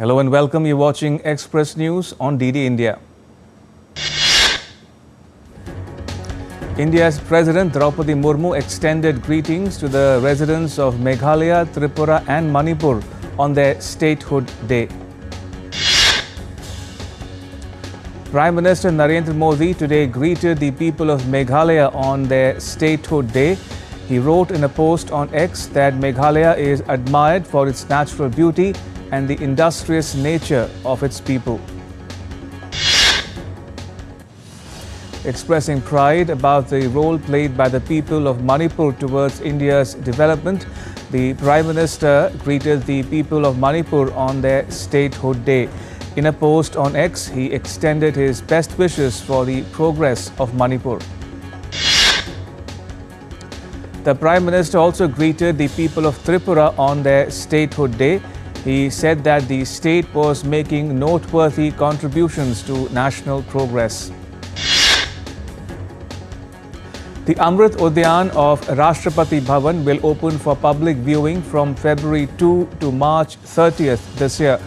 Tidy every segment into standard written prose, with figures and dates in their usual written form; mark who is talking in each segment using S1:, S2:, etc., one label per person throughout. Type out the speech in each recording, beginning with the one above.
S1: Hello and welcome. You're watching Express News on DD India. India's President Draupadi Murmu extended greetings to the residents of Meghalaya, Tripura and Manipur on their Statehood Day. Prime Minister Narendra Modi today greeted the people of Meghalaya on their Statehood Day. He wrote in a post on X that Meghalaya is admired for its natural beauty and the industrious nature of its people. Expressing pride about the role played by the people of Manipur towards India's development, the Prime Minister greeted the people of Manipur on their Statehood Day. In a post on X, he extended his best wishes for the progress of Manipur. The Prime Minister also greeted the people of Tripura on their Statehood Day. He said that the state was making noteworthy contributions to national progress. The Amrit Udyan of Rashtrapati Bhavan will open for public viewing from February 2 to March 30th this year.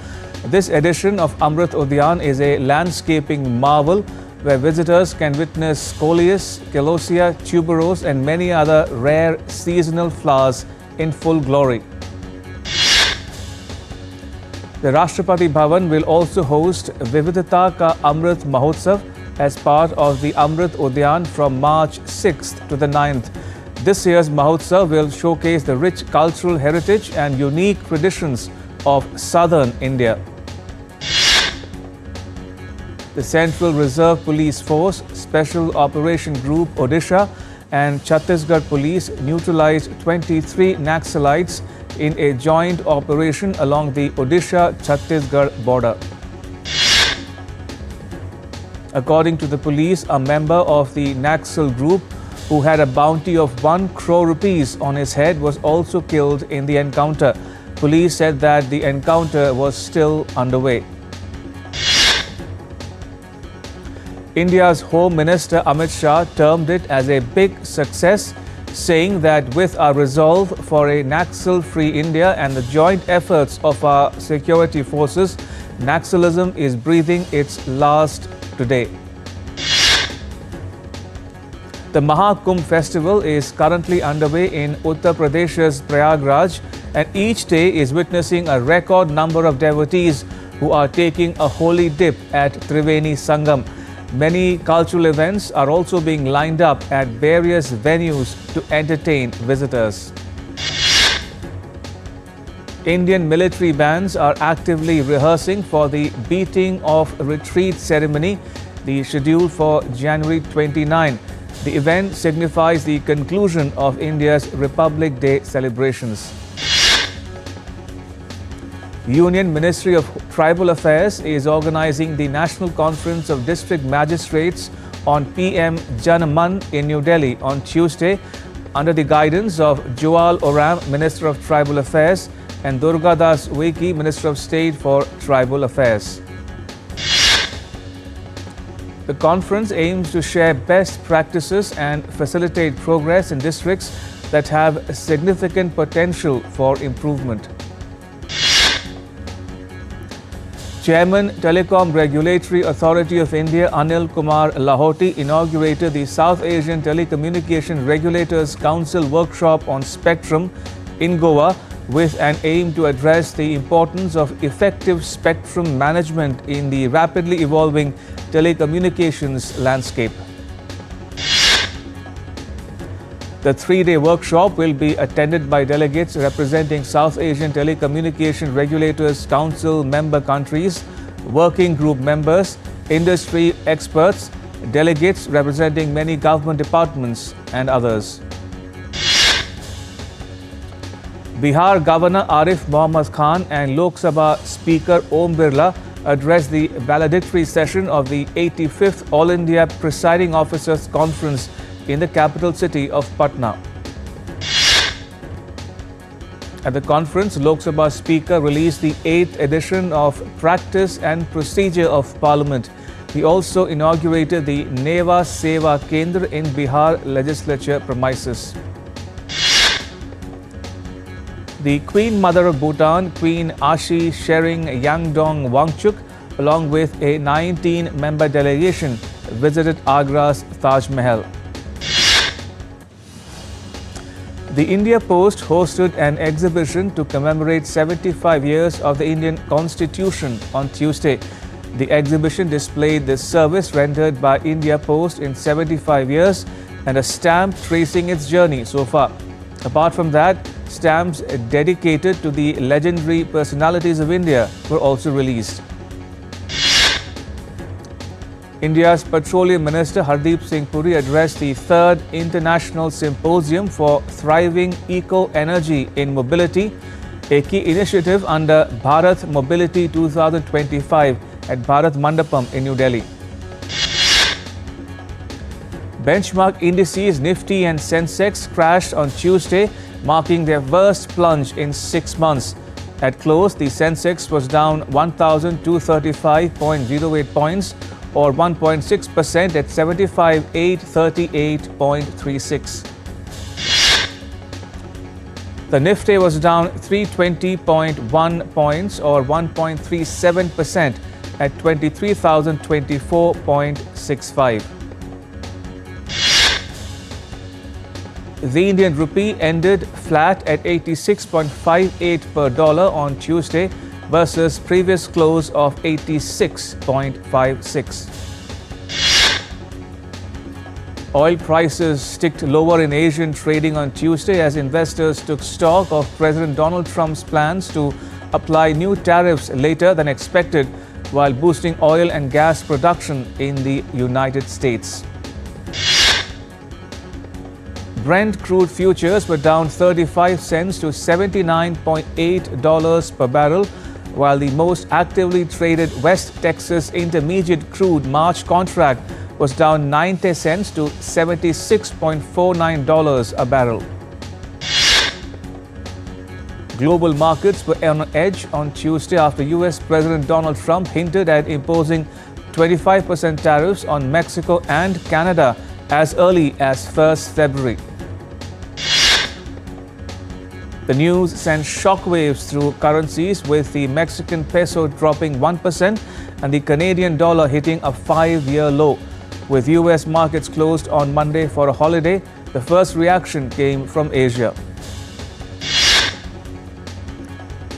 S1: This edition of Amrit Udyan is a landscaping marvel where visitors can witness coleus, celosia, tuberose and many other rare seasonal flowers in full glory. The Rashtrapati Bhavan will also host Vividhata Ka Amrit Mahotsav as part of the Amrit Udyan from March 6th to the 9th. This year's Mahotsav will showcase the rich cultural heritage and unique traditions of southern India. The Central Reserve Police Force, Special Operation Group Odisha and Chhattisgarh Police neutralized 23 Naxalites in a joint operation along the Odisha-Chhattisgarh border. According to the police, a member of the Naxal group who had a bounty of 1 crore rupees on his head was also killed in the encounter. Police said that the encounter was still underway. India's Home Minister Amit Shah termed it as a big success, saying that with our resolve for a Naxal-free India and the joint efforts of our security forces, Naxalism is breathing its last today. The Mahakumbh festival is currently underway in Uttar Pradesh's Prayagraj, and each day is witnessing a record number of devotees who are taking a holy dip at Triveni Sangam. Many cultural events are also being lined up at various venues to entertain visitors. Indian military bands are actively rehearsing for the beating of retreat ceremony, the schedule for January 29. The event signifies the conclusion of India's Republic Day celebrations. Union Ministry of Tribal Affairs is organizing the National Conference of District Magistrates on PM Jan Man in New Delhi on Tuesday under the guidance of Jual Oram, Minister of Tribal Affairs, and Durga Das Uiki, Minister of State for Tribal Affairs. The conference aims to share best practices and facilitate progress in districts that have significant potential for improvement. Chairman Telecom Regulatory Authority of India Anil Kumar Lahoti inaugurated the South Asian Telecommunication Regulators Council workshop on spectrum in Goa with an aim to address the importance of effective spectrum management in the rapidly evolving telecommunications landscape. The 3-day workshop will be attended by delegates representing South Asian Telecommunication Regulators Council member countries, working group members, industry experts, delegates representing many government departments and others. Bihar Governor Arif Mohammad Khan and Lok Sabha Speaker Om Birla addressed the valedictory session of the 85th All India Presiding Officers Conference in the capital city of Patna. At the conference, Lok Sabha Speaker released the 8th edition of Practice and Procedure of Parliament. He also inaugurated the Neva Seva Kendra in Bihar legislature premises. The Queen Mother of Bhutan, Queen Ashi Shering Yangdong Wangchuk, along with a 19-member delegation, visited Agra's Taj Mahal. The India Post hosted an exhibition to commemorate 75 years of the Indian Constitution on Tuesday. The exhibition displayed the service rendered by India Post in 75 years and a stamp tracing its journey so far. Apart from that, stamps dedicated to the legendary personalities of India were also released. India's Petroleum Minister Hardeep Singh Puri addressed the third International Symposium for Thriving Eco-Energy in Mobility, a key initiative under Bharat Mobility 2025 at Bharat Mandapam in New Delhi. Benchmark indices Nifty and Sensex crashed on Tuesday, marking their worst plunge in 6 months. At close, the Sensex was down 1,235.08 points, or 1.6% at 75,838.36. The Nifty was down 320.1 points, or 1.37% at 23,024.65. The Indian rupee ended flat at 86.58 per dollar on Tuesday versus previous close of 86.56. Oil prices ticked lower in Asian trading on Tuesday as investors took stock of President Donald Trump's plans to apply new tariffs later than expected, while boosting oil and gas production in the United States. Brent crude futures were down 35 cents to $79.8 per barrel, while the most actively traded West Texas Intermediate crude March contract was down 90 cents to $76.49 a barrel. Global markets were on edge on Tuesday after US President Donald Trump hinted at imposing 25% tariffs on Mexico and Canada as early as 1st February. The news sent shockwaves through currencies, with the Mexican peso dropping 1% and the Canadian dollar hitting a 5-year low. With US markets closed on Monday for a holiday, the first reaction came from Asia.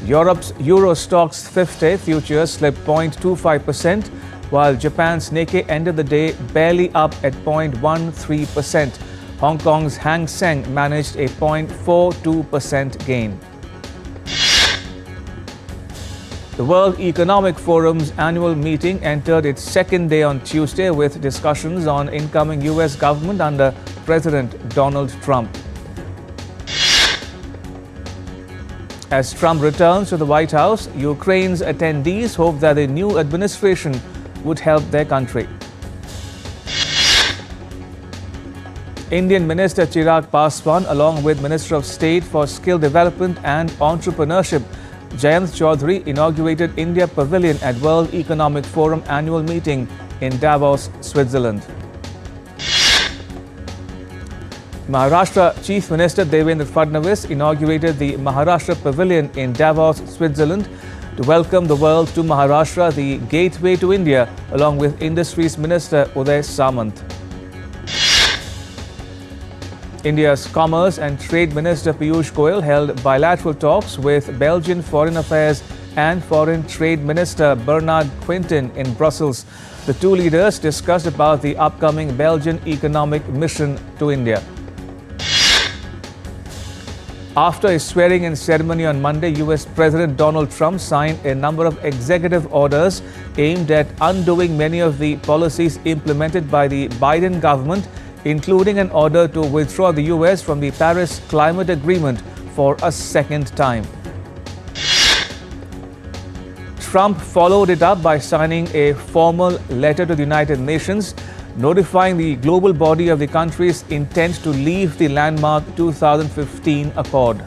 S1: Europe's Euro Stoxx 50 futures slipped 0.25%, while Japan's Nikkei ended the day barely up at 0.13%. Hong Kong's Hang Seng managed a 0.42% gain. The World Economic Forum's annual meeting entered its second day on Tuesday with discussions on incoming US government under President Donald Trump. As Trump returns to the White House, Ukraine's attendees hope that the new administration would help their country. Indian Minister Chirag Paswan, along with Minister of State for Skill Development and Entrepreneurship Jayant Chaudhary, inaugurated India Pavilion at World Economic Forum annual meeting in Davos, Switzerland. Maharashtra Chief Minister Devendra Fadnavis inaugurated the Maharashtra Pavilion in Davos, Switzerland, to welcome the world to Maharashtra, the gateway to India, along with Industries Minister Uday Samant. India's Commerce and Trade Minister Piyush Goyal held bilateral talks with Belgian Foreign Affairs and Foreign Trade Minister Bernard Quintin in Brussels. The two leaders discussed about the upcoming Belgian economic mission to India. After a swearing-in ceremony on Monday, US President Donald Trump signed a number of executive orders aimed at undoing many of the policies implemented by the Biden government, including an order to withdraw the US from the Paris Climate Agreement for a second time. Trump followed it up by signing a formal letter to the United Nations, notifying the global body of the country's intent to leave the landmark 2015 accord.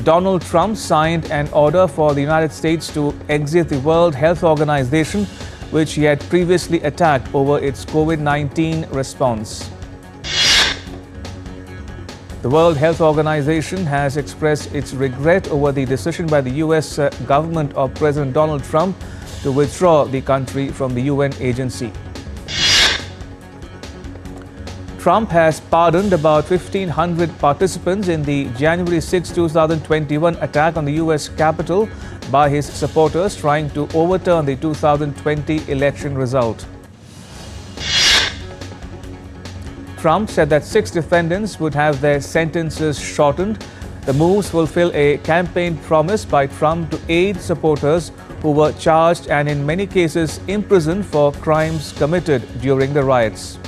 S1: Donald Trump signed an order for the United States to exit the World Health Organization, which he had previously attacked over its COVID-19 response. The World Health Organization has expressed its regret over the decision by the US government of President Donald Trump to withdraw the country from the UN agency. Trump has pardoned about 1,500 participants in the January 6, 2021 attack on the US Capitol by his supporters trying to overturn the 2020 election result. Trump said that 6 defendants would have their sentences shortened. The moves fulfill a campaign promise by Trump to aid supporters who were charged and in many cases imprisoned for crimes committed during the riots.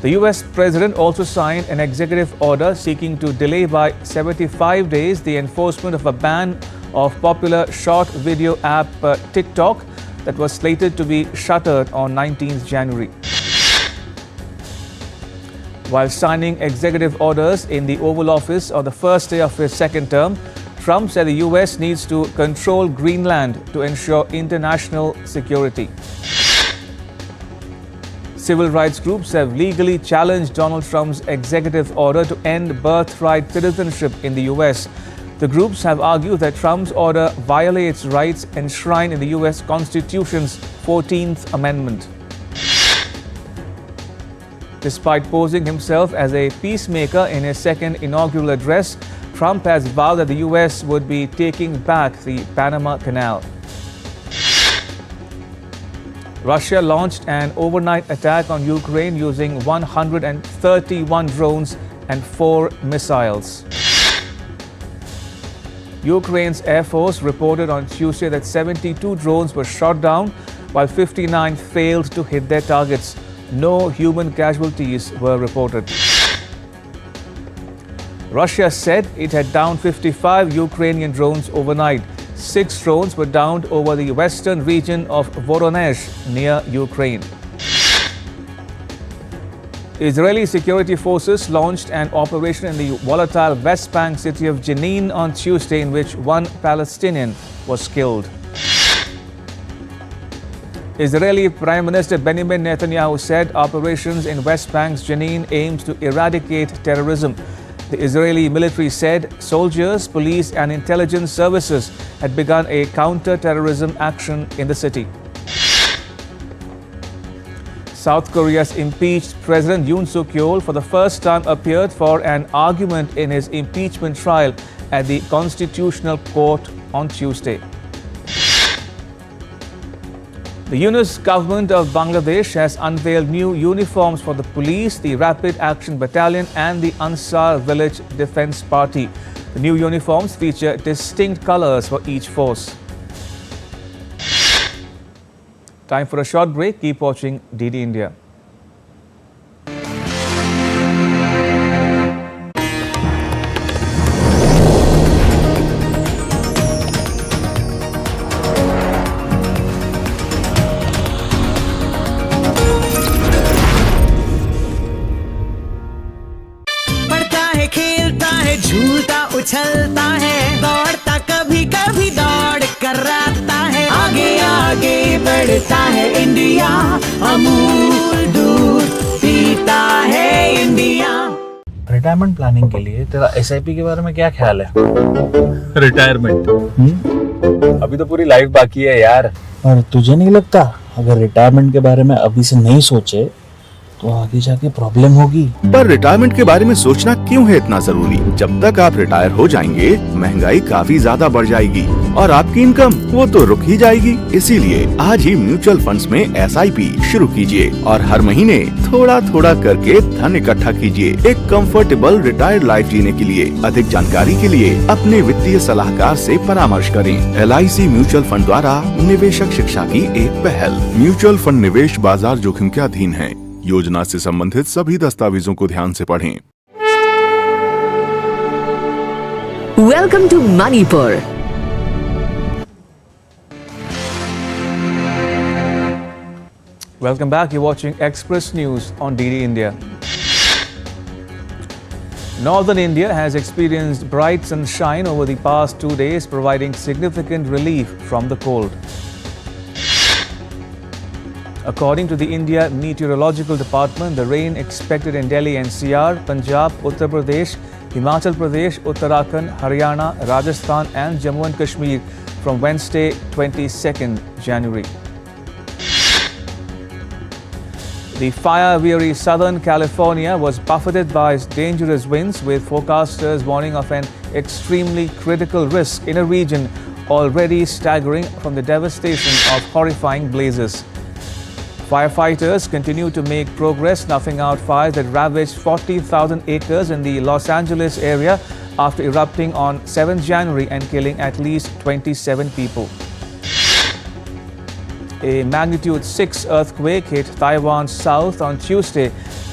S1: The US President also signed an executive order seeking to delay by 75 days the enforcement of a ban of popular short video app TikTok that was slated to be shuttered on 19th January. While signing executive orders in the Oval Office on the first day of his second term, Trump said the US needs to control Greenland to ensure international security. Civil rights groups have legally challenged Donald Trump's executive order to end birthright citizenship in the US. The groups have argued that Trump's order violates rights enshrined in the US Constitution's 14th Amendment. Despite posing himself as a peacemaker in his second inaugural address, Trump has vowed that the US would be taking back the Panama Canal. Russia launched an overnight attack on Ukraine using 131 drones and 4 missiles. Ukraine's Air Force reported on Tuesday that 72 drones were shot down, while 59 failed to hit their targets. No human casualties were reported. Russia said it had downed 55 Ukrainian drones overnight. 6 drones were downed over the western region of Voronezh near Ukraine. Israeli security forces launched an operation in the volatile West Bank city of Jenin on Tuesday in which 1 Palestinian was killed. Israeli Prime Minister Benjamin Netanyahu said operations in West Bank's Jenin aims to eradicate terrorism. The Israeli military said soldiers, police and intelligence services had begun a counter-terrorism action in the city. South Korea's impeached President Yoon Suk-yeol for the first time appeared for an argument in his impeachment trial at the Constitutional Court on Tuesday. The Yunus government of Bangladesh has unveiled new uniforms for the police, the Rapid Action Battalion and the Ansar Village Defence Party. The new uniforms feature distinct colours for each force. Time for a short break. Keep watching DD India.
S2: झूलता उछलता है, दौड़ता कभी कभी दौड़ कराता है, आगे आगे बढ़ता है इंडिया, अमूल दूध पीता है इंडिया।
S3: रिटायरमेंट प्लानिंग के लिए तेरा एसआईपी के बारे में क्या ख्याल है?
S4: रिटायरमेंट अभी तो पूरी लाइफ बाकी है यार।
S3: और तुझे नहीं लगता अगर रिटायरमेंट के बारे में अभी से नहीं सोचे तो आगे जाके प्रॉब्लम होगी?
S5: पर रिटायरमेंट के बारे में सोचना क्यों है इतना जरूरी? जब तक आप रिटायर हो जाएंगे महंगाई काफी ज्यादा बढ़ जाएगी और आपकी इनकम वो तो रुक ही जाएगी। इसीलिए आज ही म्यूचुअल फंड्स में एसआईपी शुरू कीजिए और हर महीने थोड़ा थोड़ा करके धन इकट्ठा कीजिए एक कंफर्टेबल रिटायर्ड लाइफ जीने के लिए। अधिक जानकारी के लिए अपने वित्तीय सलाहकार से परामर्श करें। LIC म्यूचुअल फंड द्वारा निवेशक शिक्षा की एक पहल। म्यूचुअल फंड निवेश बाजार जोखिम के अधीन है। योजना से संबंधित सभी दस्तावेजों को ध्यान से पढ़ें।
S6: Welcome to Manipur.
S1: Welcome back. You're watching Express News on DD India. Northern India has experienced bright sunshine over the past 2 days, providing significant relief from the cold. According to the India Meteorological Department, the rain expected in Delhi NCR, Punjab, Uttar Pradesh, Himachal Pradesh, Uttarakhand, Haryana, Rajasthan and Jammu and Kashmir from Wednesday, 22nd January. The fire-weary Southern California was buffeted by dangerous winds, with forecasters warning of an extremely critical risk in a region already staggering from the devastation of horrifying blazes. Firefighters continue to make progress snuffing out fires that ravaged 40,000 acres in the Los Angeles area after erupting on 7 January and killing at least 27 people. A magnitude 6 earthquake hit Taiwan's south on Tuesday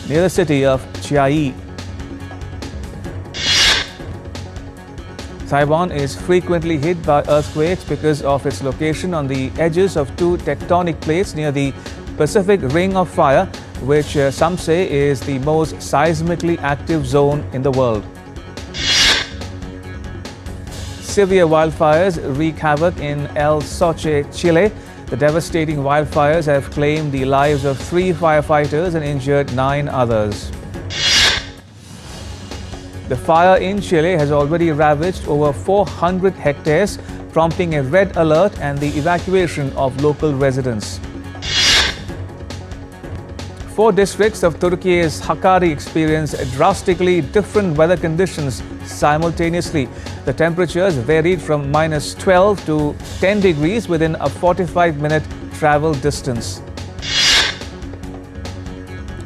S1: near the city of Chiayi. Taiwan is frequently hit by earthquakes because of its location on the edges of two tectonic plates near the Pacific Ring of Fire, which some say is the most seismically active zone in the world. Severe wildfires wreak havoc in El Soche, Chile. The devastating wildfires have claimed the lives of 3 firefighters and injured 9 others. The fire in Chile has already ravaged over 400 hectares, prompting a red alert and the evacuation of local residents. 4 districts of Turkey's Hakkari experienced drastically different weather conditions simultaneously. The temperatures varied from -12 to 10 degrees within a 45-minute travel distance.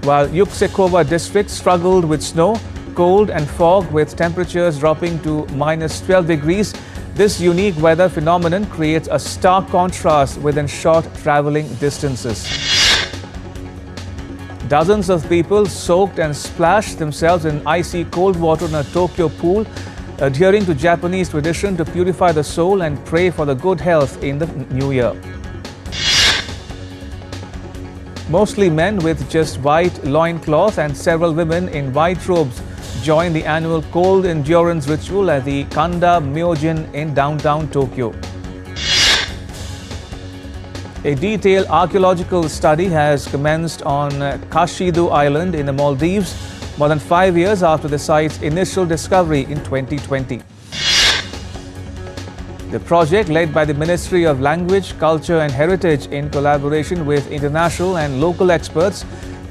S1: While Yuksekova district struggled with snow, cold and fog, with temperatures dropping to -12 degrees, this unique weather phenomenon creates a stark contrast within short traveling distances. Dozens of people soaked and splashed themselves in icy cold water in a Tokyo pool, adhering to Japanese tradition to purify the soul and pray for the good health in the new year. Mostly men with just white loincloth and several women in white robes joined the annual cold endurance ritual at the Kanda Myojin in downtown Tokyo. A detailed archaeological study has commenced on Kashidu Island in the Maldives, more than 5 years after the site's initial discovery in 2020. The project, led by the Ministry of Language, Culture and Heritage in collaboration with international and local experts,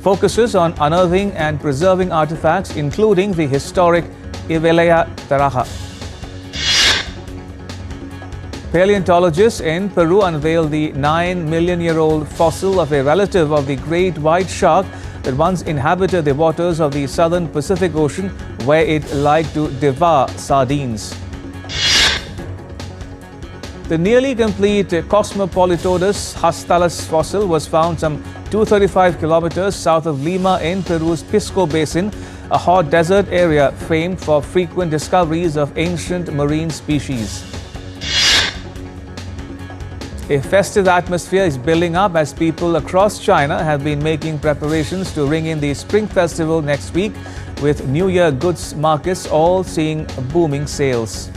S1: focuses on unearthing and preserving artifacts, including the historic Ivelaya Taraha. Paleontologists in Peru unveiled the 9-million-year-old fossil of a relative of the great white shark that once inhabited the waters of the southern Pacific Ocean, where it liked to devour sardines. The nearly complete Cosmopolitodus hastalis fossil was found some 235 kilometers south of Lima in Peru's Pisco Basin, a hot desert area famed for frequent discoveries of ancient marine species. A festive atmosphere is building up as people across China have been making preparations to ring in the Spring Festival next week, with New Year goods markets all seeing booming sales.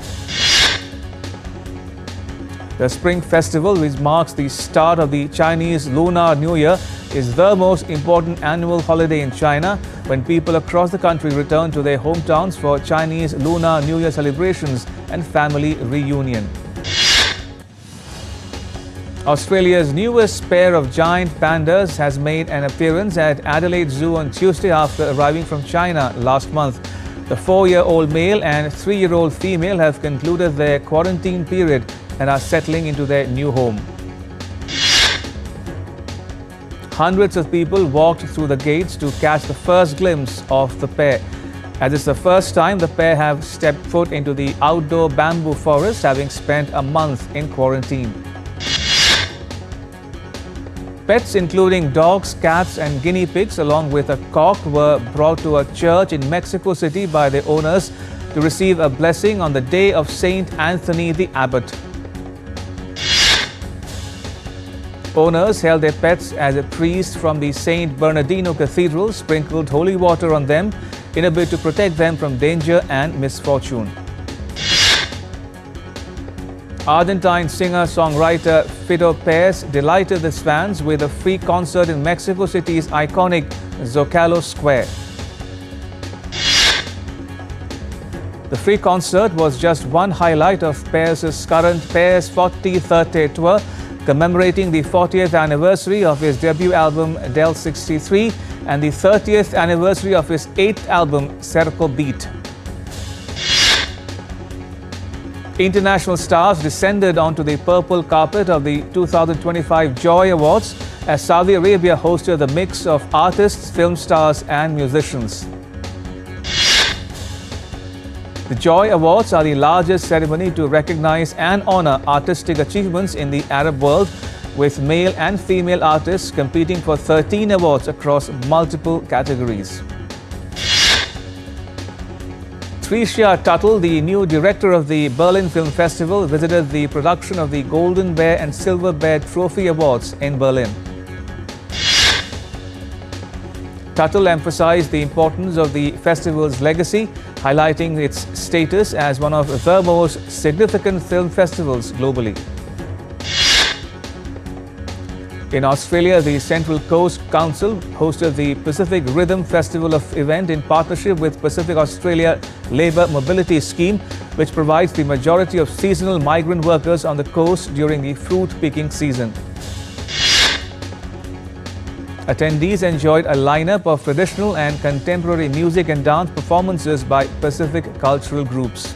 S1: The Spring Festival, which marks the start of the Chinese Lunar New Year, is the most important annual holiday in China, when people across the country return to their hometowns for Chinese Lunar New Year celebrations and family reunion. Australia's newest pair of giant pandas has made an appearance at Adelaide Zoo on Tuesday after arriving from China last month. The 4-year-old male and 3-year-old female have concluded their quarantine period and are settling into their new home. Hundreds of people walked through the gates to catch the first glimpse of the pair, as it's the first time the pair have stepped foot into the outdoor bamboo forest, having spent a month in quarantine. Pets including dogs, cats and guinea pigs along with a cock were brought to a church in Mexico City by their owners to receive a blessing on the day of Saint Anthony the Abbot. Owners held their pets as a priest from the St. Bernardino Cathedral sprinkled holy water on them in a bid to protect them from danger and misfortune. Argentine singer-songwriter Fido Páez delighted his fans with a free concert in Mexico City's iconic Zocalo Square. The free concert was just one highlight of Páez's current Páez 4030 tour, commemorating the 40th anniversary of his debut album Del 63 and the 30th anniversary of his 8th album Cerco Beat. International stars descended onto the purple carpet of the 2025 Joy Awards as Saudi Arabia hosted the mix of artists, film stars and musicians. The Joy Awards are the largest ceremony to recognize and honor artistic achievements in the Arab world, with male and female artists competing for 13 awards across multiple categories. Tricia Tuttle, the new director of the Berlin Film Festival, visited the production of the Golden Bear and Silver Bear Trophy Awards in Berlin. Tuttle emphasized the importance of the festival's legacy, highlighting its status as one of the most significant film festivals globally. In Australia, the Central Coast Council hosted the Pacific Rhythm Festival event in partnership with Pacific Australia Labour Mobility Scheme, which provides the majority of seasonal migrant workers on the coast during the fruit picking season. Attendees enjoyed a lineup of traditional and contemporary music and dance performances by Pacific cultural groups.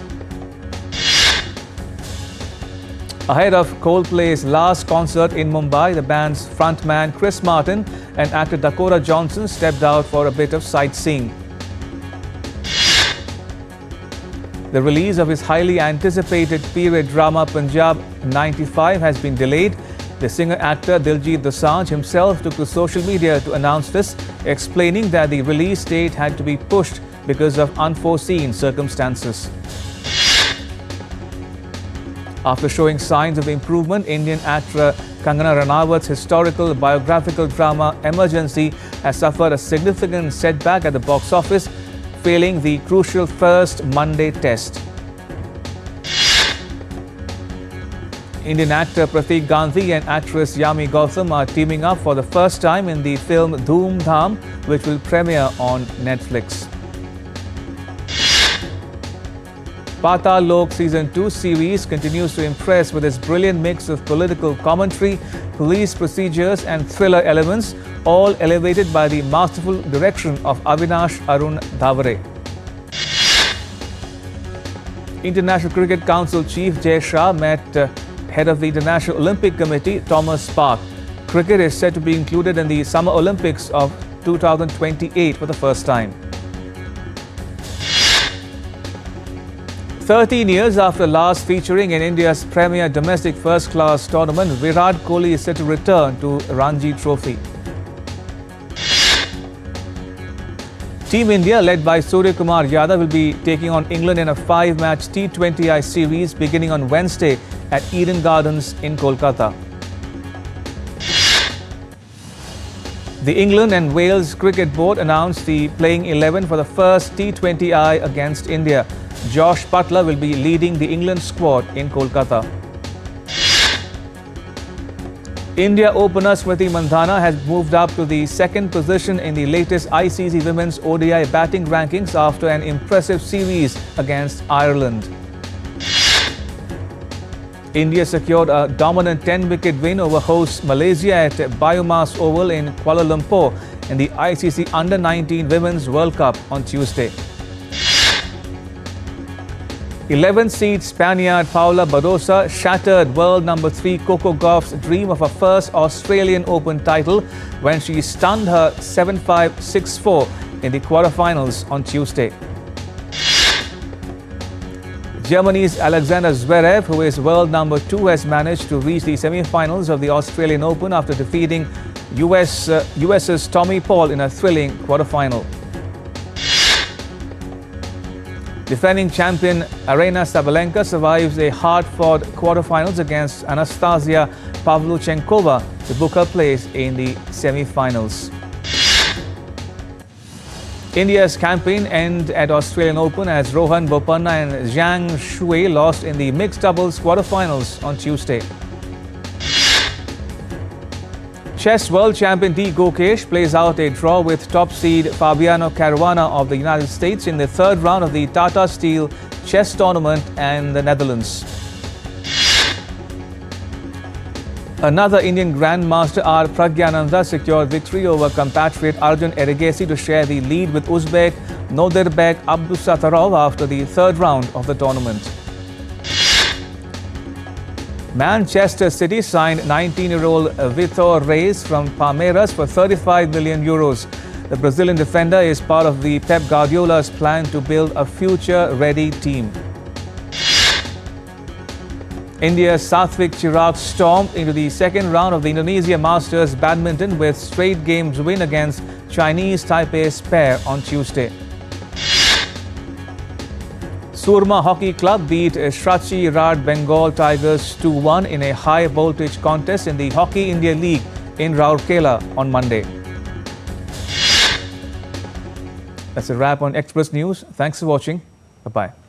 S1: Ahead of Coldplay's last concert in Mumbai, the band's frontman Chris Martin and actor Dakota Johnson stepped out for a bit of sightseeing. The release of his highly anticipated period drama Punjab 95 has been delayed. The singer-actor Diljit Dosanjh himself took to social media to announce this, explaining that the release date had to be pushed because of unforeseen circumstances. After showing signs of improvement, Indian actor Kangana Ranawat's historical biographical drama Emergency has suffered a significant setback at the box office, failing the crucial first Monday test. Indian actor Pratik Gandhi and actress Yami Gautam are teaming up for the first time in the film Dhoom Dham, which will premiere on Netflix. Patal Lok Season 2 series continues to impress with its brilliant mix of political commentary, police procedures and thriller elements, all elevated by the masterful direction of Avinash Arun Davare. International Cricket Council Chief Jay Shah met head of the International Olympic Committee Thomas Park. Cricket is set to be included in the Summer Olympics of 2028 for the first time. 13 years after last featuring in India's premier domestic first-class tournament, Virat Kohli is set to return to Ranji Trophy. Team India, led by Surya Kumar Yadav, will be taking on England in a 5-match T20I series beginning on Wednesday at Eden Gardens in Kolkata. The England and Wales Cricket Board announced the playing 11 for the first T20I against India. Josh Butler will be leading the England squad in Kolkata. India opener Smriti Mandhana has moved up to the second position in the latest ICC Women's ODI batting rankings after an impressive series against Ireland. India secured a dominant 10-wicket win over hosts Malaysia at Biomass Oval in Kuala Lumpur in the ICC Under-19 Women's World Cup on Tuesday. 11th-seed Spaniard Paula Badosa shattered world number 3 Coco Gauff's dream of her first Australian Open title when she stunned her 7-5, 6-4 in the quarterfinals on Tuesday. Germany's Alexander Zverev, who is world number 2, has managed to reach the semi-finals of the Australian Open after defeating US's Tommy Paul in a thrilling quarterfinal. Defending champion Aryna Sabalenka survives a hard-fought quarterfinals against Anastasia Pavlyuchenkova to book her place in the semi-finals. India's campaign ended at Australian Open as Rohan Bopanna and Zhang Shui lost in the mixed doubles quarterfinals on Tuesday. Chess world champion D. Gokesh plays out a draw with top seed Fabiano Caruana of the United States in the third round of the Tata Steel Chess Tournament and the Netherlands. Another Indian Grandmaster R. Pragyananda secured victory over compatriot Arjun Erigesi to share the lead with Uzbek Nodirbek Abdusattorov after the third round of the tournament. Manchester City signed 19-year-old Vitor Reis from Palmeiras for €35 million. The Brazilian defender is part of the Pep Guardiola's plan to build a future-ready team. India's Satvik Chirag stormed into the second round of the Indonesia Masters Badminton with straight games win against Chinese Taipei's pair on Tuesday. Surma Hockey Club beat Shrachi Rad Bengal Tigers 2-1 in a high-voltage contest in the Hockey India League in Rourkela on Monday. That's a wrap on Express News. Thanks for watching. Bye-bye.